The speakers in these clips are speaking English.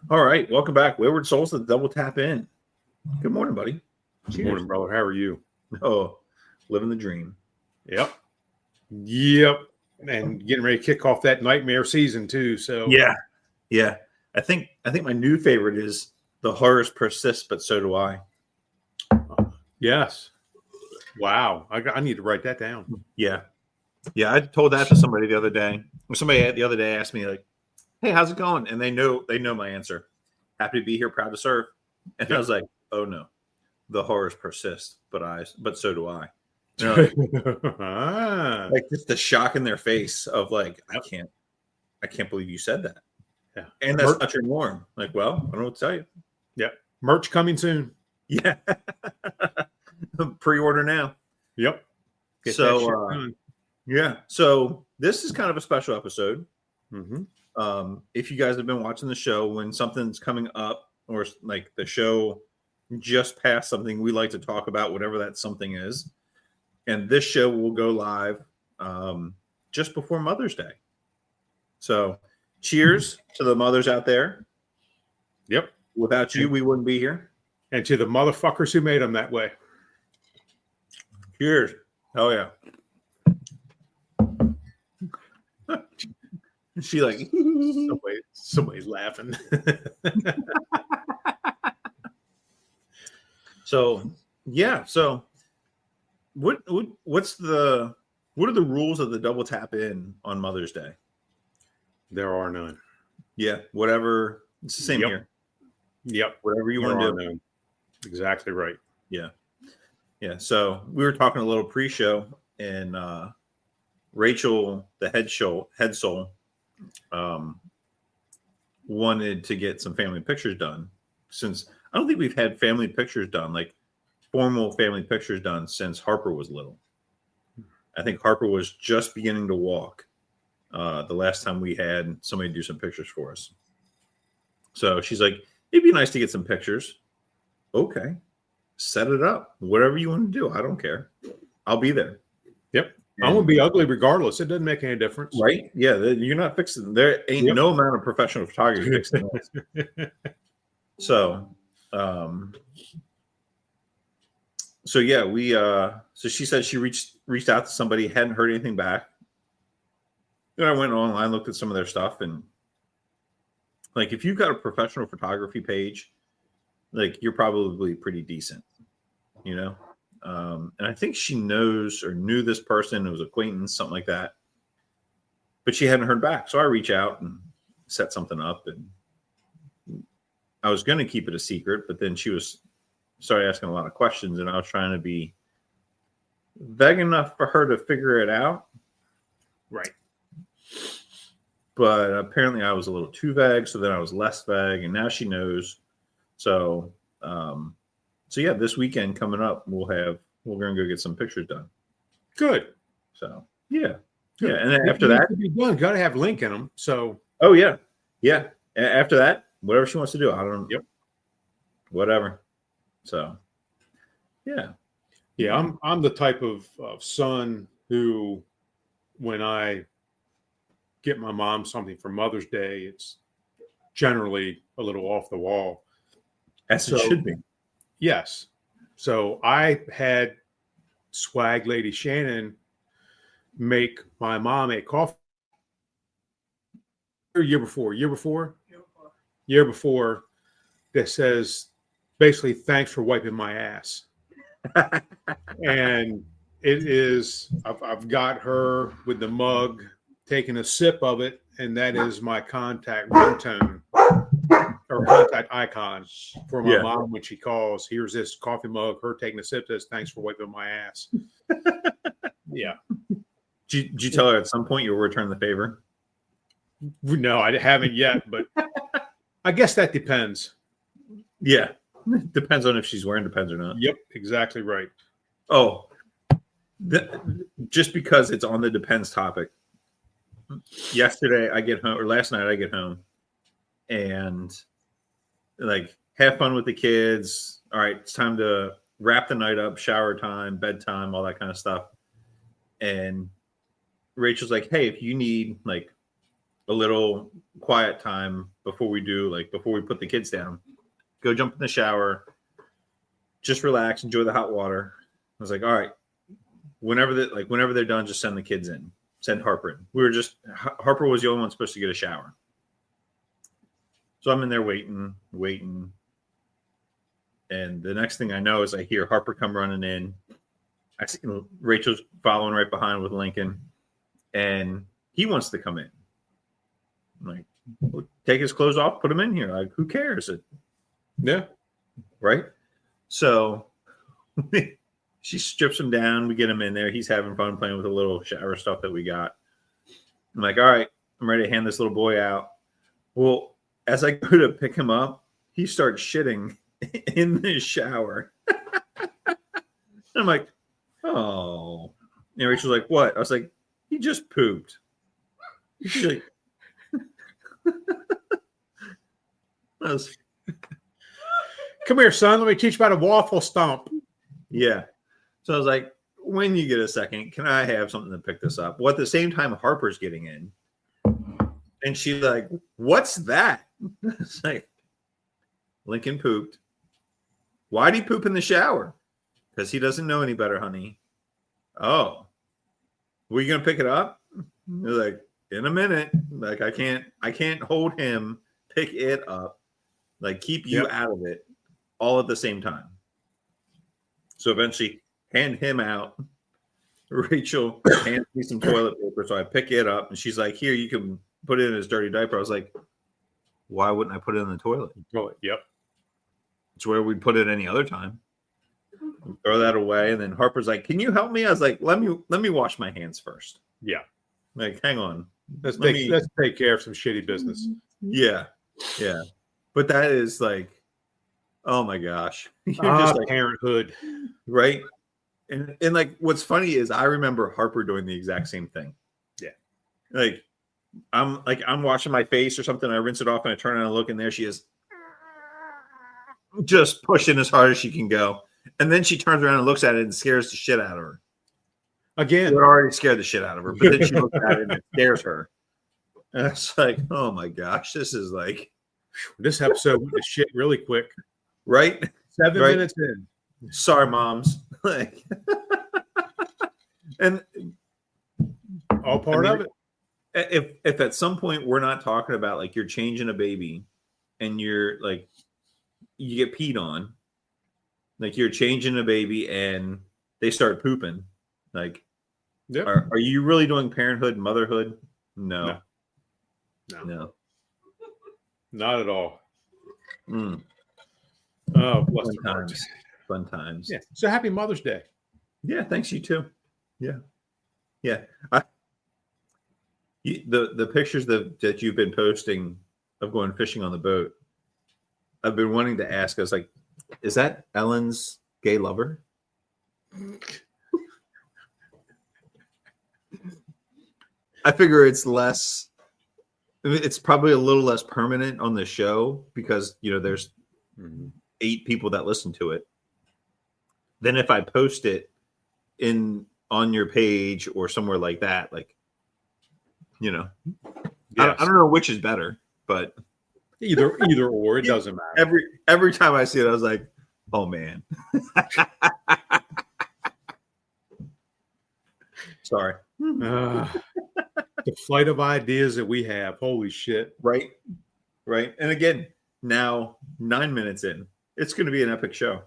All right, welcome back, Wayward Souls, to the Double Tap In. Good morning, buddy. Good morning, brother. How are you? Oh, living the dream. Yep. And getting ready to kick off that nightmare season too. So yeah. I think my new favorite is the horrors persist, but so do I. Yes. Wow. I need to write that down. Yeah. I told that to somebody the other day. Somebody the other day asked me like, "Hey, how's it going?" And they know my answer. Happy to be here, proud to serve. And I was like, "Oh no, the horrors persist, but so do I." Like, like just the shock in their face of like, I can't believe you said that. Yeah. And that's not your norm. Like, well, I don't know what to tell you. Yeah. Merch coming soon. Yeah. Pre-order now. Yep. Yeah. So this is kind of a special episode. Mm-hmm. If you guys have been watching the show, when something's coming up or like the show just passed something, we like to talk about whatever that something is. And this show will go live just before Mother's Day. So cheers to the mothers out there. Yep. Without you, we wouldn't be here. And to the motherfuckers who made them that way. Cheers. Oh, yeah. She like, somebody's laughing. So, yeah. So what are the rules of the double tap in on Mother's Day? There are none. Yeah, whatever. It's the same here. Yep. Whatever you want to do. None. Exactly right. Yeah. So we were talking a little pre-show, and Rachel, the head soul, wanted to get some family pictures done. Since I don't think we've had family pictures done, like formal family pictures done, since Harper was little. I think Harper was just beginning to walk the last time we had somebody do some pictures for us. So she's like, it'd be nice to get some pictures. Okay. Set it up. Whatever you want to do. I don't care. I'll be there. Yep. I'm going to be ugly regardless. It doesn't make any difference. Right? Yeah. You're not fixing. There ain't no amount of professional photography fixing this. So yeah, so she said she reached out to somebody, hadn't heard anything back. Then I went online, looked at some of their stuff, and like if you've got a professional photography page, like you're probably pretty decent, you know? And I think she knows or knew this person, it was acquaintance, something like that. But she hadn't heard back. So I reach out and set something up, and I was going to keep it a secret, but then she started asking a lot of questions, and I was trying to be vague enough for her to figure it out. Right. But apparently I was a little too vague, so then I was less vague, and now she knows. So yeah, this weekend coming up, we're going to go get some pictures done. Good. So yeah. Good. Yeah. And then after that, to be done, got to have link in them. So. Oh yeah. Yeah. And after that, whatever she wants to do, I don't know. Yep. Whatever. So yeah. Yeah. I'm the type of son who, when I get my mom something for Mother's Day, it's generally a little off the wall. As it should be. Yes. So I had swag lady Shannon make my mom a coffee year before that says basically, thanks for wiping my ass. And it is, I've got her with the mug taking a sip of it, and that is my contact ringtone or contact icon for my mom when she calls. Here's this coffee mug, her taking a sip, says, thanks for wiping my ass. Yeah. Did you tell her at some point you'll return the favor? No, I haven't yet, but I guess that depends. Yeah. Depends on if she's wearing Depends or not. Yep, exactly right. Oh, just because it's on the Depends topic. Yesterday I get home, or last night I get home, and like have fun with the kids. All right, it's time to wrap the night up, shower time, bedtime, all that kind of stuff. And Rachel's like, hey, if you need like a little quiet time before we put the kids down. Go jump in the shower, just relax, enjoy the hot water. I was like, all right, whenever they're done, just send the kids in, send Harper in. Harper was the only one supposed to get a shower. So I'm in there waiting. And the next thing I know is I hear Harper come running in. I see Rachel's following right behind with Lincoln, and he wants to come in. I'm like, well, take his clothes off, put him in here. Like, who cares? Yeah. Right. So she strips him down. We get him in there. He's having fun playing with the little shower stuff that we got. I'm like, all right, I'm ready to hand this little boy out. Well, as I go to pick him up, he starts shitting in the shower. I'm like, oh. And Rachel's like, what? I was like, he just pooped. She's like, come here, son. Let me teach you about a waffle stomp. Yeah. So I was like, when you get a second, can I have something to pick this up? Well, at the same time, Harper's getting in. And she's like, what's that? It's like, Lincoln pooped. Why'd he poop in the shower? Because he doesn't know any better, honey. Oh. Were you going to pick it up? They're like, in a minute. Like, I can't hold him, pick it up, like keep you out of it all at the same time. So eventually hand him out. Rachel hands me some toilet paper. So I pick it up and she's like, here, you can put it in his dirty diaper. I was like, why wouldn't I put it in the toilet? Yep. It's where we'd put it any other time. Throw that away. And then Harper's like, can you help me? I was like, let me wash my hands first. Yeah. Like, hang on. Let's take care of some shitty business. Yeah. Yeah. But that is like, oh my gosh. You're just like parenthood. Right. And like what's funny is I remember Harper doing the exact same thing. Yeah. Like I'm washing my face or something. I rinse it off and I turn around and look, and there she is, just pushing as hard as she can go. And then she turns around and looks at it and scares the shit out of her. Again, it already scared the shit out of her, but then she looks at it and it scares her. And it's like, oh my gosh, this is like this episode went to shit really quick. Right? 7 minutes in. Sorry, moms. Like, and all part of it. If at some point we're not talking about like you're changing a baby and you're like you get peed on, like you're changing a baby and they start pooping, like are you really doing parenthood and motherhood? No. Not at all. Oh, fun times. Yeah. So happy Mother's Day. Yeah, thanks, you too. Yeah. The pictures that you've been posting of going fishing on the boat, I've been wanting to ask. I was like, is that Ellen's gay lover? I figure it's probably a little less permanent on the show because there's 8 people that listen to it. Then if I post it on your page or somewhere like that, like yes. I don't know which is better, but either or, it doesn't matter. Every time I see it, I was like, oh man. Sorry. The flight of ideas that we have, holy shit. Right. And again, now 9 minutes in, it's going to be an epic show.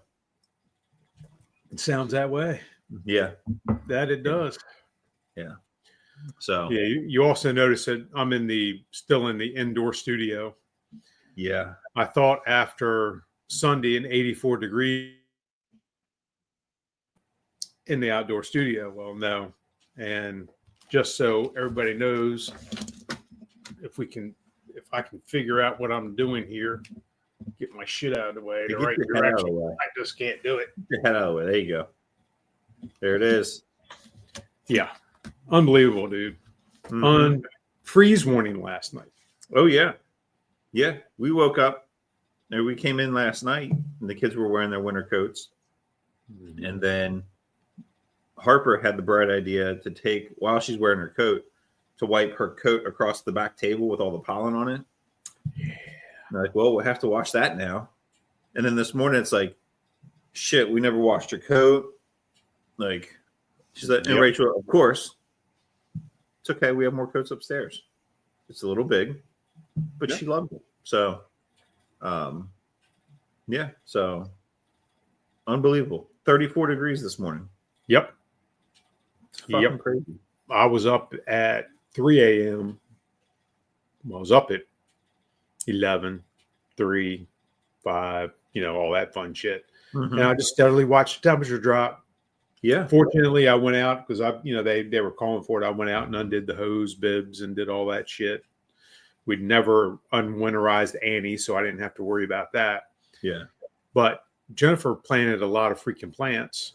It sounds that way. Yeah. That it does. Yeah. So yeah, you also notice that I'm still in the indoor studio. Yeah. I thought after Sunday in 84 degrees in the outdoor studio. Well, no. And just so everybody knows, if I can figure out what I'm doing here, get my shit out of the way, the right direction. I just can't do it. Get your head out of the way. There you go. There it is. Yeah. Unbelievable, dude. On freeze warning last night. Oh, yeah. Yeah. We woke up and we came in last night and the kids were wearing their winter coats. And then Harper had the bright idea to take, while she's wearing her coat, to wipe her coat across the back table with all the pollen on it. Yeah. I'm like, well, we'll have to wash that now. And then this morning it's like, shit, we never washed your coat. Like, she's like, and Rachel, of course, it's okay. We have more coats upstairs. It's a little big, but she loved it. So, yeah. So, unbelievable. 34 degrees this morning. Yep. It's fucking crazy. I was up at 3 a.m. I was up at 11, 3, 5, all that fun shit. Mm-hmm. And I just steadily watched the temperature drop. Yeah. Fortunately, I went out because they were calling for it. I went out and undid the hose bibs and did all that shit. We'd never unwinterized Annie, so I didn't have to worry about that. Yeah. But Jennifer planted a lot of freaking plants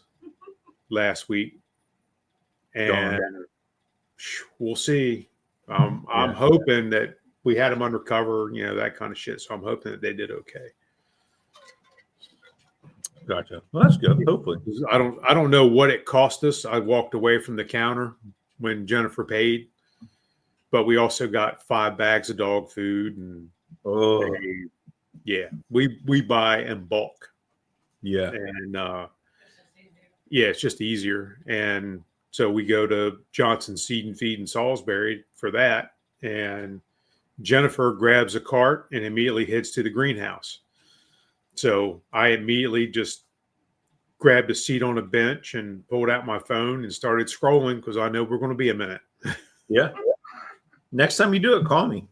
last week. And we'll see. I'm hoping that we had them under cover, that kind of shit. So I'm hoping that they did okay. Gotcha. Well, that's good. Hopefully. I don't know what it cost us. I walked away from the counter when Jennifer paid, but we also got 5 bags of dog food and we buy in bulk. Yeah. And it's just easier. And so we go to Johnson Seed and Feed in Salisbury for that. And Jennifer grabs a cart and immediately heads to the greenhouse. So I immediately just grabbed a seat on a bench and pulled out my phone and started scrolling because I know we're going to be a minute. Yeah. Next time you do it, call me.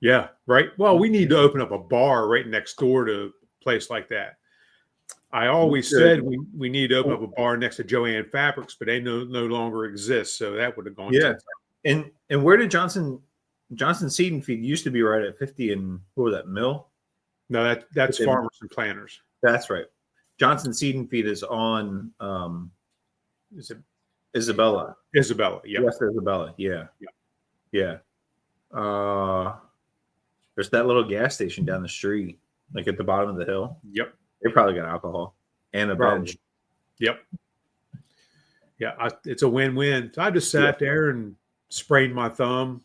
Yeah. Right. Well, we need to open up a bar right next door to a place like that. I always said we need to open up a bar next to Joanne Fabrics, but they no longer exist. So that would have gone. Yeah. And where did Johnson Seed and Feed used to be right at 50 and what was that, Mill? No, that's Farmers and Planters. That's right. Johnson Seed and Feed is on is it Isabella? Isabella, yeah. Yes, Isabella. Yeah. Yeah. There's that little gas station down the street, like at the bottom of the hill. Yep. They probably got alcohol and a bench. Yep. Yeah, it's a win-win. So I just sat there and sprained my thumb,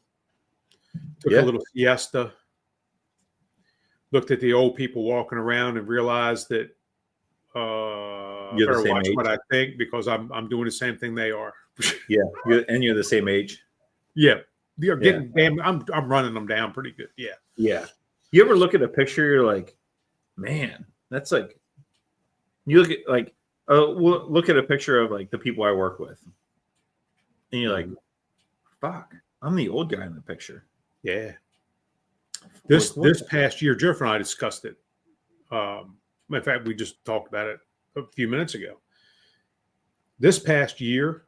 took a little siesta, looked at the old people walking around and realized that you're the same age. What I think because I'm doing the same thing they are. Yeah, you're the same age. Yeah, you're getting damn. I'm running them down pretty good. Yeah. Yeah. You ever look at a picture? You're like, man, that's like. You look at like, look at a picture of like the people I work with, and you're like, fuck, I'm the old guy in the picture. Yeah. This past year, Jeff and I discussed it. In fact, we just talked about it a few minutes ago. This past year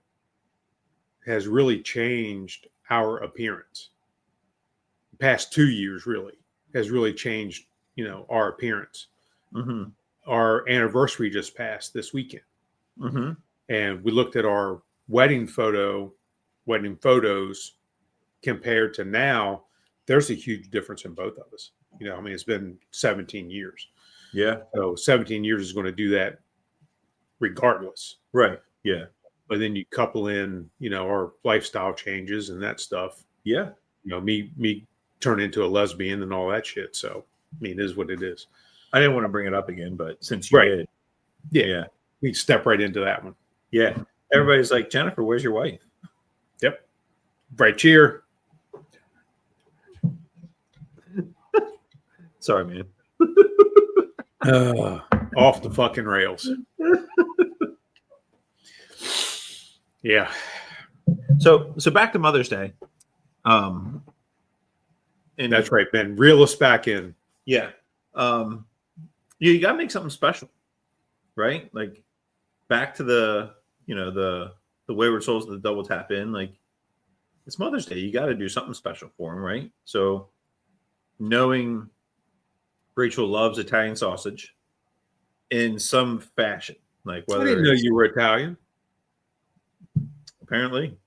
has really changed our appearance. The past 2 years really has really changed, our appearance. Mm-hmm. Our anniversary just passed this weekend. Mm-hmm. And we looked at our wedding photos compared to now. There's a huge difference in both of us. It's been 17 years. Yeah. So 17 years is going to do that regardless. Right. Yeah. But then you couple in, our lifestyle changes and that stuff. Yeah. Me turn into a lesbian and all that shit. So, it is what it is. I didn't want to bring it up again, but since you did. Yeah. We step right into that one. Yeah. Everybody's like, Jennifer, where's your wife? Yep. Right cheer. Sorry, man. Off the fucking rails. Yeah. So back to Mother's Day. And that's right, Ben. Reel us back in. Yeah. You got to make something special, right? Like back to the Wayward Soles, the double tap in. Like it's Mother's Day. You got to do something special for them, right? So knowing Rachel loves Italian sausage in some fashion, like whether I didn't know you were Italian. Apparently,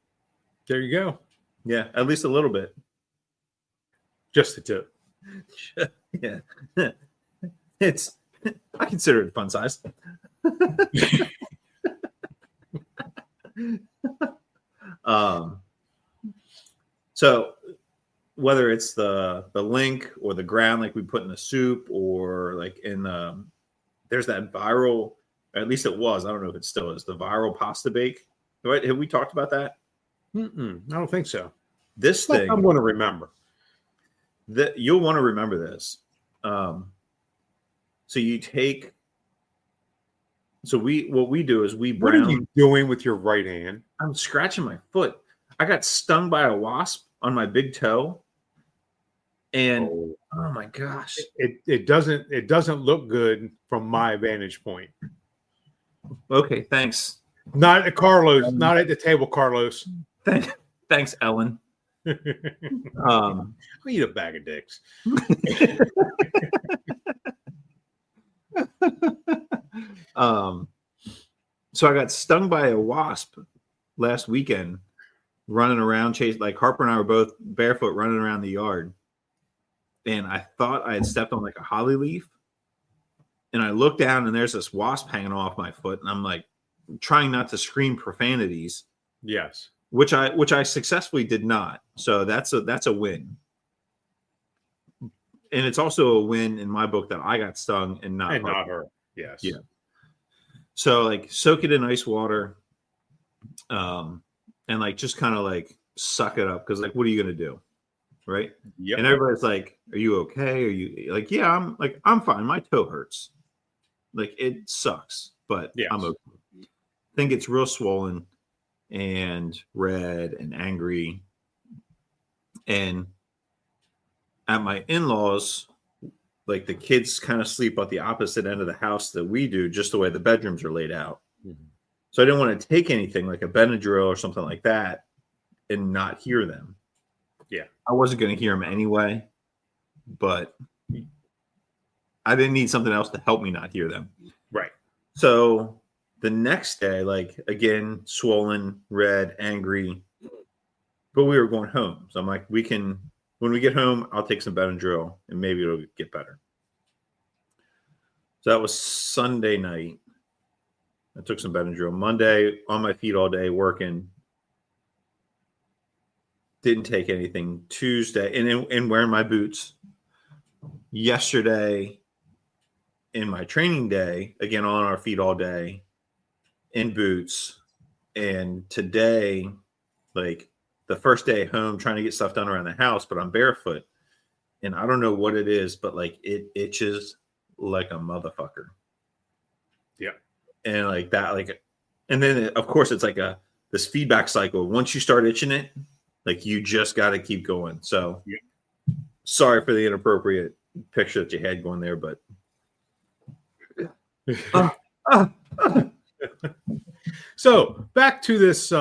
there you go. Yeah, at least a little bit. Just a tip. Yeah, I consider it fun size. So whether it's the link or the ground, like we put in the soup, or like in the, there's that viral, at least it was, I don't know if it still is, the viral pasta bake. Right? Have we talked about that? I don't think so. This But thing, I'm going to remember. that you'll want to remember this. So you take, so what we do is we brown. What are you doing with your right hand? I'm scratching my foot. I got stung by a wasp on my big toe. And oh my gosh. It doesn't look good from my vantage point. Okay, thanks. Not at Carlos, not at the table, Carlos. Thanks, Ellen. I'll eat a bag of dicks. So I got stung by a wasp last weekend, running around, like Harper and I were both barefoot running around the yard. And I thought I had stepped on like a holly leaf. And I looked down and there's this wasp hanging off my foot. And I'm like trying not to scream profanities. Yes. Which I successfully did not. So that's a win. And it's also a win in my book that I got stung and not her. Yes. Yeah. So like soak it in ice water, and like just kind of like suck it up, because like what are you gonna do, right? Yep. And everybody's like, "Are you okay? Are you like, yeah, I'm fine. My toe hurts, like it sucks, but yes. I'm okay." I think it's real swollen and red and angry, and at my in-laws, like the kids kind of sleep at the opposite end of the house that we do, just the way the bedrooms are laid out. Mm-hmm. So I didn't want to take anything like a Benadryl or something like that and not hear them. Yeah. I wasn't going to hear them anyway, but I didn't need something else to help me not hear them. Right. So the next day, like again, swollen, red, angry, but we were going home. So I'm like, when we get home, I'll take some Benadryl and maybe it'll get better. So that was Sunday night. I took some Benadryl. Monday, on my feet all day working. Didn't take anything. Tuesday, and wearing my boots. Yesterday, in my training day, again on our feet all day, in boots. And today, like, the first day home trying to get stuff done around the house, but I'm barefoot. And I don't know what it is, but like it itches like a motherfucker. Yeah. And like that, like, and then of course it's like this feedback cycle. Once you start itching it, like you just got to keep going. So sorry for the inappropriate picture that you had going there, but. So back to this,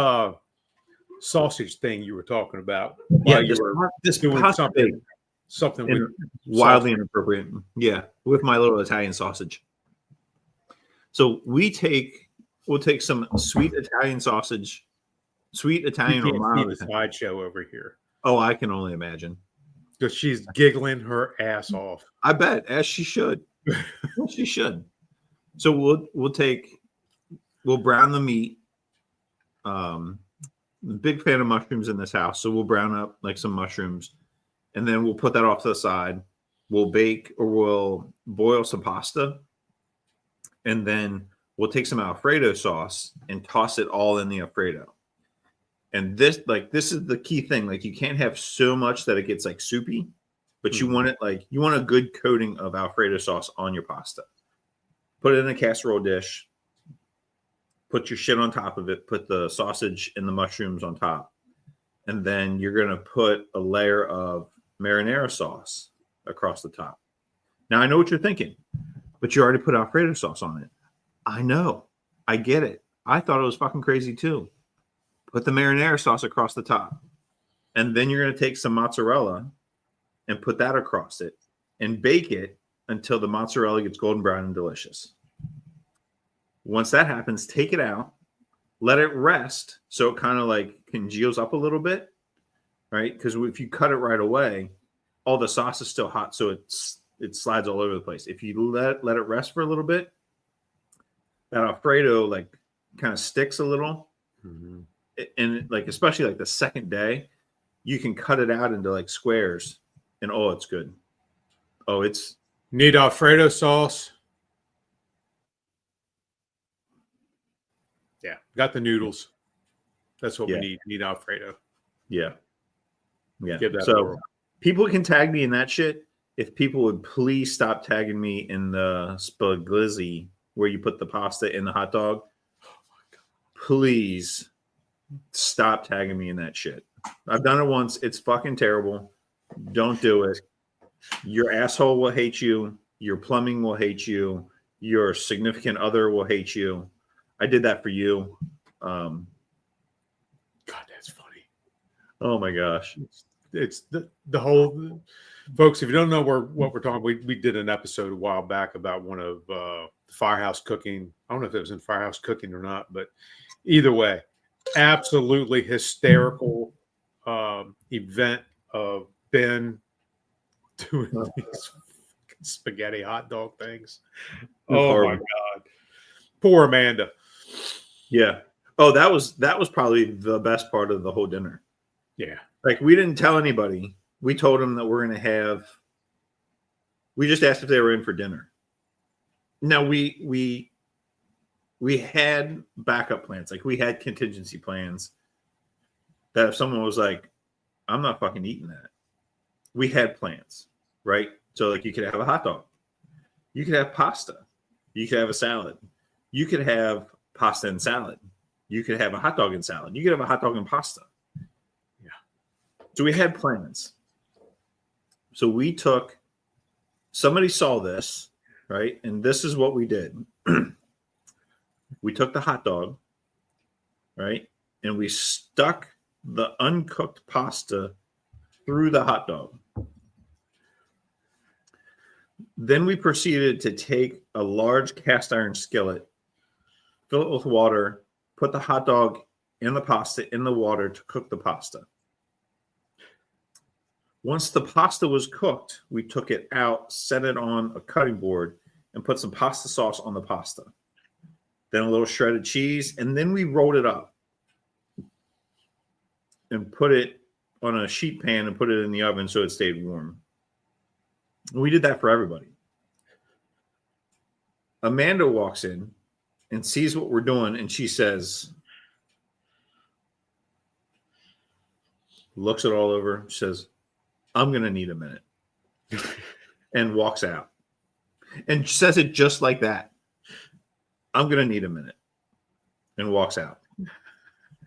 sausage thing you were talking about. Yeah, you were this doing something with wildly inappropriate. Yeah, with my little Italian sausage. So we'll take some sweet Italian sausage, sweet Italian or mild. The sideshow over here. Oh, I can only imagine. Because she's giggling her ass off. I bet, as she should. She should. So we'll brown the meat. Big fan of mushrooms in this house, so we'll brown up like some mushrooms, and then we'll put that off to the side. We'll bake or we'll boil some pasta, and then we'll take some Alfredo sauce and toss it all in the Alfredo. And this is the key thing. Like you can't have so much that it gets like soupy, but you want a good coating of Alfredo sauce on your pasta. Put it in a casserole dish. Put your shit on top of it, put the sausage and the mushrooms on top. And then you're going to put a layer of marinara sauce across the top. Now, I know what you're thinking, but you already put Alfredo sauce on it. I know. I get it. I thought it was fucking crazy too. Put the marinara sauce across the top. And then you're going to take some mozzarella and put that across it and bake it until the mozzarella gets golden brown and delicious. Once that happens, take it out, let it rest so it kind of like congeals up a little bit, right? Because if you cut it right away, all the sauce is still hot, so it slides all over the place. If you let it rest for a little bit, that Alfredo like kind of sticks a little, and like especially like the second day, you can cut it out into like squares, and it's good. Oh, it's Need Alfredo sauce. Yeah, got the noodles. That's what we need. Need Alfredo. Yeah. Give that a So whirl. people can tag me in that shit. If people would please stop tagging me in the spaglizzi where you put the pasta in the hot dog, please stop tagging me in that shit. I've done it once. It's fucking terrible. Don't do it. Your asshole will hate you. Your plumbing will hate you. Your significant other will hate you. I did that for you. God, that's funny. Oh my gosh. It's the whole, folks, if you don't know what we're talking, we did an episode a while back about one of Firehouse Cooking. I don't know if it was in Firehouse Cooking or not, but either way, absolutely hysterical event of Ben doing these spaghetti hot dog things. Oh my God. Poor Amanda. Yeah. Oh, that was probably the best part of the whole dinner. Yeah. Like, we didn't tell anybody. We told them that we're going to have. We just asked if they were in for dinner. Now we had backup plans. Like, we had contingency plans that if someone was like, "I'm not fucking eating that," we had plans, right? So like, you could have a hot dog, you could have pasta, you could have a salad, you could have pasta and salad, you could have a hot dog and salad, you could have a hot dog and pasta. So we had plans. So we took, somebody saw this, right? And this is what we did. We took the hot dog, right? And we stuck the uncooked pasta through the hot dog. Then we proceeded to take a large cast iron skillet, fill it with water, put the hot dog and the pasta in the water to cook the pasta. Once the pasta was cooked, we took it out, set it on a cutting board, and put some pasta sauce on the pasta. Then a little shredded cheese, and then we rolled it up and put it on a sheet pan and put it in the oven so it stayed warm. We did that for everybody. Amanda walks in and sees what we're doing, and she says, looks it all over, says, "I'm going to need a minute," and walks out. And says it just like that. "I'm going to need a minute," and walks out.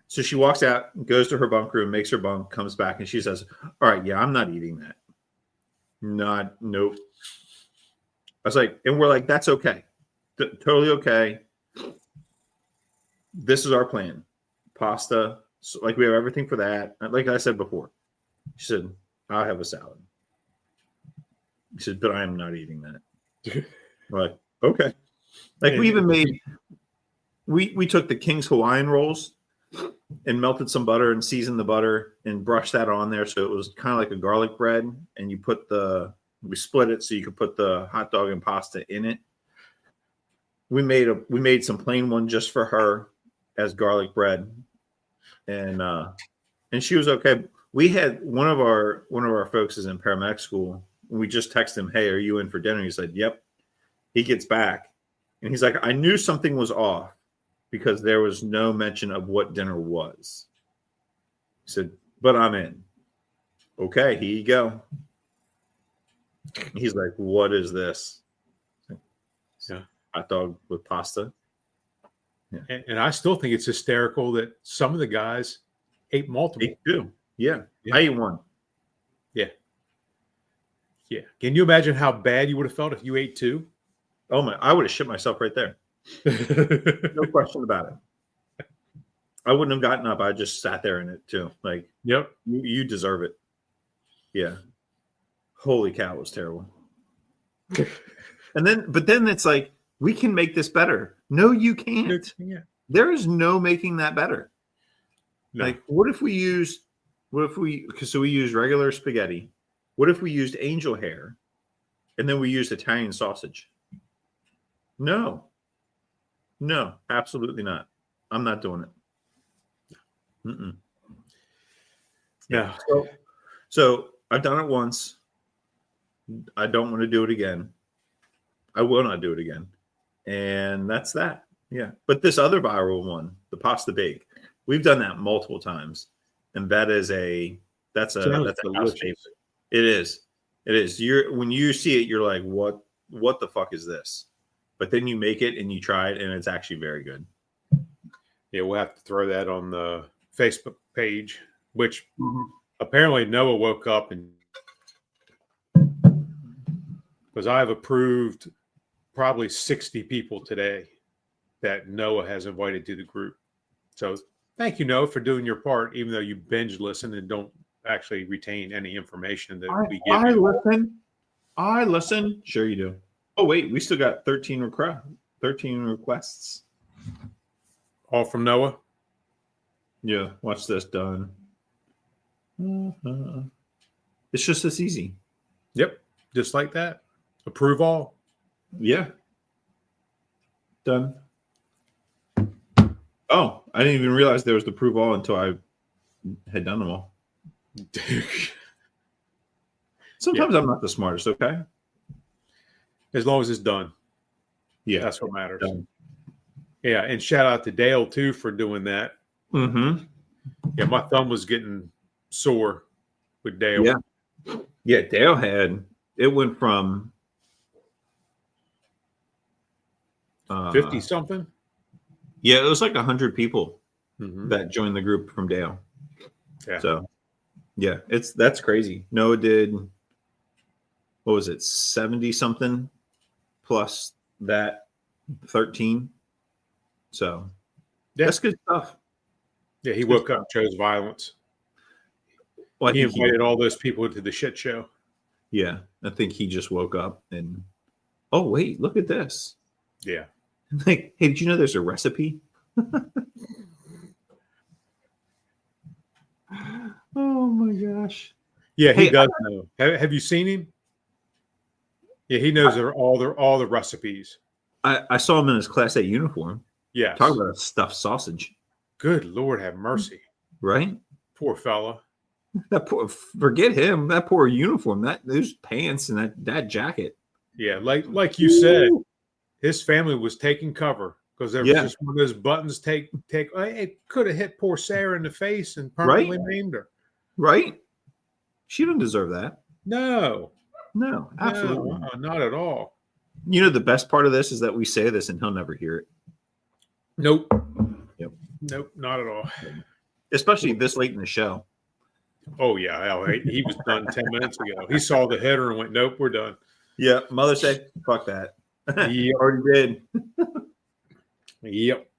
So she walks out, goes to her bunk room, makes her bunk, comes back, and she says, "All right, yeah, I'm not eating that. Nope." I was like, and we're like, that's okay. Totally okay. This is our plan. Pasta. So, like, we have everything for that. Like I said before. She said, "I'll have a salad." He said, "But I am not eating that." We're like, okay. Like, we even made, we took the King's Hawaiian rolls and melted some butter and seasoned the butter and brushed that on there. So it was kind of like a garlic bread. And you put we split it so you could put the hot dog and pasta in it. We made some plain one just for her as garlic bread. And she was okay. We had one of our folks is in paramedic school. And we just texted him, "Hey, are you in for dinner?" He said, "Yep." He gets back and he's like, "I knew something was off because there was no mention of what dinner was." He said, "But I'm in." Okay, here you go. He's like, "What is this?" Yeah. Hot dog with pasta. Yeah. And I still think it's hysterical that some of the guys ate multiple. Ate two. Yeah. I ate one. Yeah. Yeah. Can you imagine how bad you would have felt if you ate two? Oh my! I would have shit myself right there. No question about it. I wouldn't have gotten up. I just sat there in it too. Like, yep, you deserve it. Yeah. Holy cow, it was terrible. But then it's like, we can make this better. No, you can't. Yeah. There is no making that better. No. Like, because we used regular spaghetti. What if we used angel hair and then we used Italian sausage? No, absolutely not. I'm not doing it. Yeah. So I've done it once. I don't want to do it again. I will not do it again. And that's that. Yeah. But this other viral one, the pasta bake, we've done that multiple times. And that's a house delicious. favorite. It is. It is. When you see it, you're like, what the fuck is this? But then you make it and you try it, and it's actually very good. Yeah, we'll have to throw that on the Facebook page, which apparently Noah woke up and because I've approved probably 60 people today that Noah has invited to the group. So thank you, Noah, for doing your part, even though you binge listen and don't actually retain any information that we give you. I listen. Sure you do. Oh, wait. We still got 13 requests. All from Noah? Yeah. Watch this. Done. It's just this easy. Yep. Just like that. Approve all. Yeah. Done. Oh, I didn't even realize there was the approve all until I had done them all. Sometimes I'm not the smartest, okay? As long as it's done. Yeah. That's what matters. Done. Yeah. And shout out to Dale, too, for doing that. Mm-hmm. Yeah, my thumb was getting sore with Dale. Yeah. Yeah, Dale it went from 50 something. Yeah, it was like 100 people that joined the group from Dale. Yeah. So yeah, that's crazy. Noah did, what was it, 70 something plus that 13. So that's good stuff. Yeah, he woke up and chose violence. Well, he invited all those people to the shit show. Yeah, I think he just woke up and, oh, wait, look at this. Yeah. Like, hey, did you know there's a recipe? Oh, my gosh. Yeah, he does know. Have you seen him? Yeah, he knows all the recipes. I saw him in his Class A uniform. Yeah. Talk about a stuffed sausage. Good Lord, have mercy. Right? Poor fella. Forget him. That poor uniform, those pants and that jacket. Yeah, like you said, his family was taking cover because there was just one of those buttons take. It could have hit poor Sarah in the face and permanently maimed her. Right? She didn't deserve that. No, absolutely not at all. You know, the best part of this is that we say this and he'll never hear it. Nope. Yep. Nope, not at all. Especially this late in the show. Oh, yeah. He was done 10 minutes ago. He saw the header and went, nope, we're done. Yeah. Mother's Day, fuck that. Yep. Already did. Yep.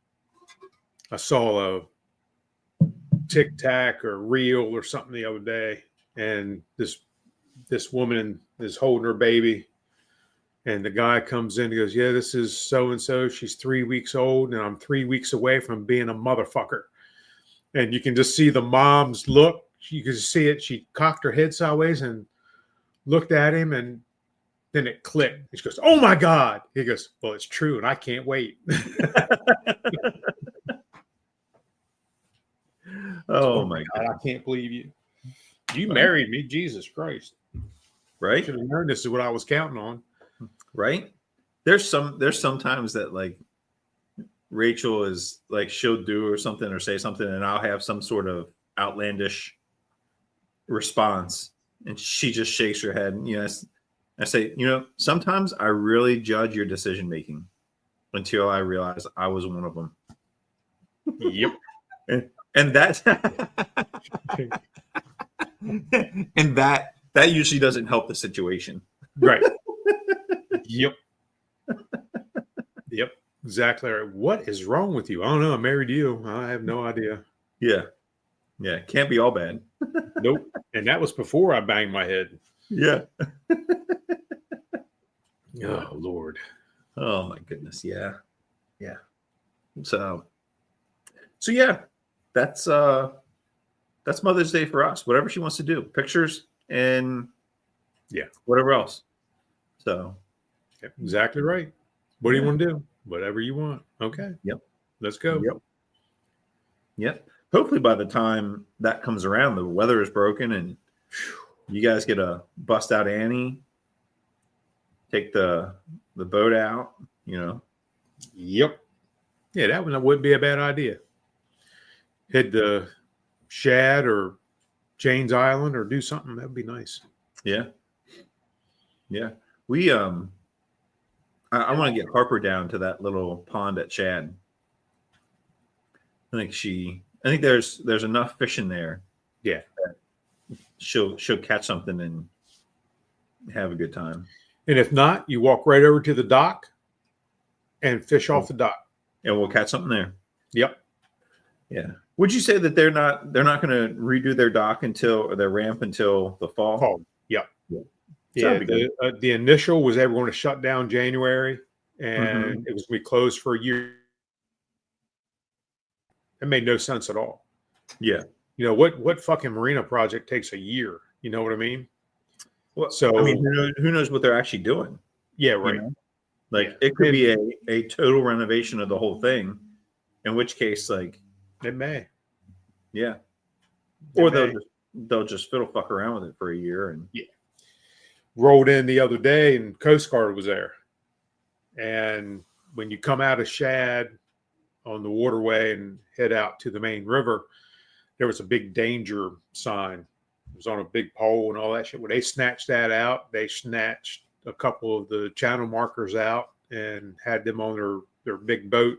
I saw a Tic Tac or Reel or something the other day, and this woman is holding her baby, and the guy comes in and goes, yeah, this is so-and-so. She's 3 weeks old, and I'm 3 weeks away from being a motherfucker. And you can just see the mom's look. You can see it. She cocked her head sideways and looked at him, and then it clicked. She goes, oh, my God. He goes, well, it's true, and I can't wait. Oh, my God. I can't believe you. You married me. Jesus Christ. Right? Should have known this is what I was counting on. Right? There's sometimes that, like, Rachel is like, she'll do or something or say something, and I'll have some sort of outlandish response, and she just shakes her head. And, I say, sometimes I really judge your decision making until I realize I was one of them. Yep. and that and that usually doesn't help the situation. Right. Yep. Yep. Exactly right. What is wrong with you? I don't know. I married you. I have no idea. Yeah. Yeah. Can't be all bad. Nope. And that was before I banged my head. Yeah. Oh, Lord. Oh, my goodness. Yeah. Yeah. So yeah, that's Mother's Day for us. Whatever she wants to do, pictures and whatever else. So yep, exactly right. What do you want to do? Whatever you want. Okay. Yep. Let's go. Yep. hopefully by the time that comes around, the weather is broken and you guys get a bust out Annie, take the boat out, Yep. Yeah, that one wouldn't be a bad idea. Head to Shad or Jane's Island or do something. That'd be nice. Yeah. Yeah. We I want to get Harper down to that little pond at Shad. I think there's enough fish in there. Yeah. She'll catch something and have a good time. And if not, you walk right over to the dock and fish off the dock. And we'll catch something there. Yep. Yeah. Would you say that they're not going to redo their dock or their ramp until the fall? Oh, yep. Yeah. Yeah. The initial was they were going to shut down January and it was going to be closed for a year. It made no sense at all. Yeah. What fucking marina project takes a year? You know what I mean? Well, so I mean, who knows what they're actually doing? Yeah, right. It could be a total renovation of the whole thing, in which case, like, it may. Yeah. Or they'll just fiddle fuck around with it for a year and rolled in the other day and Coast Guard was there. And when you come out of Shad on the waterway and head out to the main river, there was a big danger sign. It was on a big pole and all that shit. When they snatched that out, they snatched a couple of the channel markers out and had them on their big boat,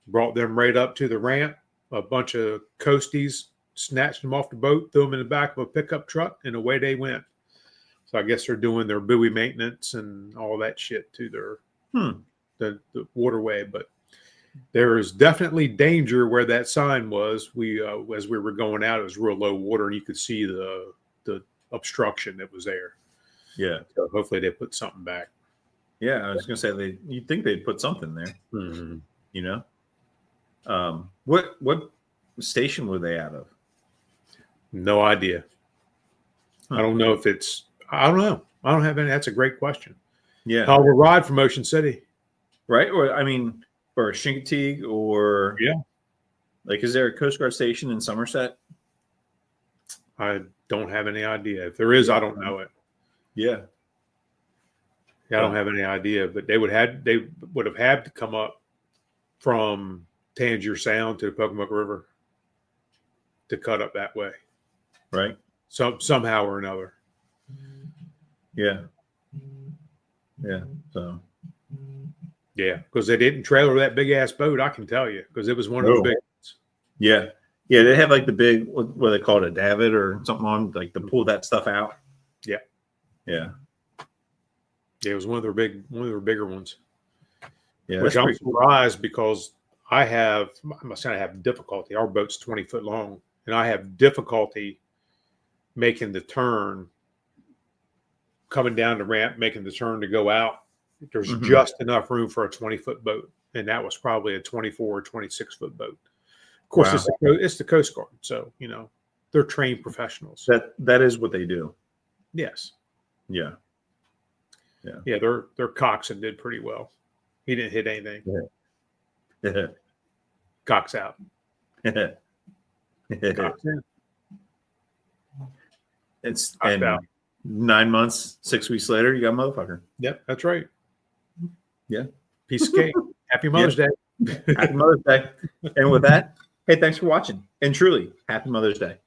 brought them right up to the ramp. A bunch of coasties snatched them off the boat, threw them in the back of a pickup truck, and away they went. So I guess they're doing their buoy maintenance and all that shit to their the waterway. But there is definitely danger where that sign was. We as we were going out, it was real low water, and you could see the obstruction that was there. Yeah. So hopefully they put something back. Yeah, I was gonna say you'd think they'd put something there. Mm-hmm. What station were they out of? No idea. I don't know if it's. I don't know. I don't have any. That's a great question. Yeah. We'll ride from Ocean City, right? Or Chincoteague, or is there a Coast Guard station in Somerset? I don't have any idea. If there is, I don't know it. Yeah. I don't have any idea. But they would have had to come up from Tangier Sound to the Pocomoke River to cut up that way, right? Somehow or another. Yeah. So. Yeah, because they didn't trailer that big ass boat. I can tell you, because it was one of the big ones. Yeah. They have like the big what they call it, a davit or something on, like to pull that stuff out. Yeah. It was one of their bigger ones. Yeah, which I'm surprised because I must say I have difficulty. Our boat's 20 foot long, and I have difficulty making the turn, coming down the ramp, making the turn to go out. There's just enough room for a 20-foot boat, and that was probably a 24 or 26-foot boat. Of course, it's the Coast Guard, so they're trained professionals. That is what they do. Yes. Yeah. Their coxswain did pretty well. He didn't hit anything. Yeah. Cox out. Cox in. It's out. 9 months, 6 weeks later, you got a motherfucker. Yep, that's right. Yeah. Piece of cake. Happy Mother's Day. Happy Mother's Day. And with that, hey, thanks for watching. And truly, happy Mother's Day.